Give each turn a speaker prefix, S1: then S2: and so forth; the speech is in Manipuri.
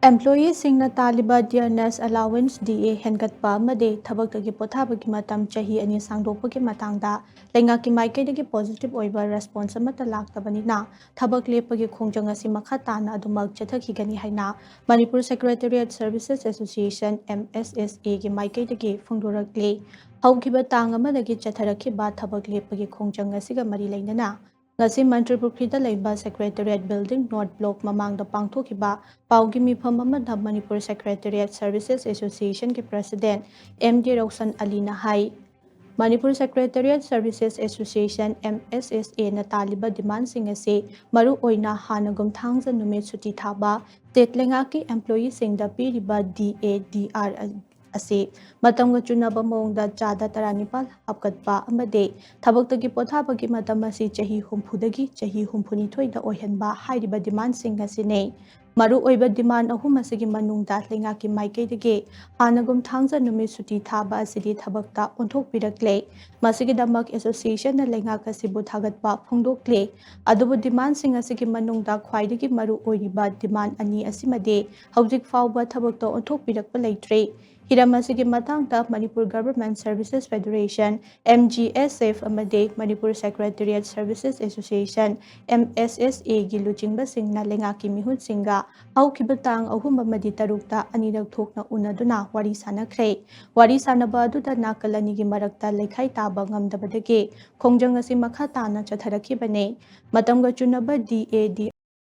S1: एम्प्लॉयीसिंगना तालिबा डियरनेस अलाउंस DA हेनगटपा अमदे थबक्तगी पोथाबगी मतम चाही अनि सांगदोकपगी मतंगदा लेंगाकी माइकैदगी पॉजिटिव ओइबा रेस्पॉन्स अमता लाक्तबनिना थबक लेपगी खोंजंग असि मखा ताना अदुमक चथखिगनी हाइना Manipur secretariat services association MSSA की माइकैदगी फोंदोरक्ले हौखिबा तांग अमदगी चथरखिबा थबक लेपगी खोंजंग असिगा मरी लेनना ngasi Mantripurkhida leiba Secretariat Building North Block mamangda pangthokhiba paugi mifam amada Manipur Secretariat Services Association ki President MD Rausan Ali na hai Manipur Secretariat Services Association MSSA na taliba demand sing ase maru oina hanagum thangza numit suti thaba state lenga ki employee sing da piriba DADR ase matamga chunaba mongda chada taranipal hapkatpa amade thabakta gi potha bagi matam asi chahi humphudagi chahi humphunithoi da ohenba hairiba demand sing asine maru oiba demand ahum asigi manungda lenga ki maikei dege hanagum thangza numi suti thaba asidi thabakta onthok pirakle masigi damak association na lenga kasibu thagatpa phongdokle adubu demand sing asigi manungda khwaidagi maru oiriba demand ani asimade hawjik fawba thabakta onthok pirakpa leitre हिरम असिगी मतंगदा Manipur government services federation MGSF अमदे Manipur secretariat services association MSSA गी लुचिंगबा सिंगना लेंगा की मिहुन सिंगा हौखिबा तांग अहुम अमदि तरुकता अनिरक थोकना उनदुना वारी सानख्रे वारी सानबा अदुदा नाकल अनिगी मरक्ता लेखाई ताबा ngamdabadage खोंजंग असि मखा ताना चथरखिबने मतंग चुनबा DADR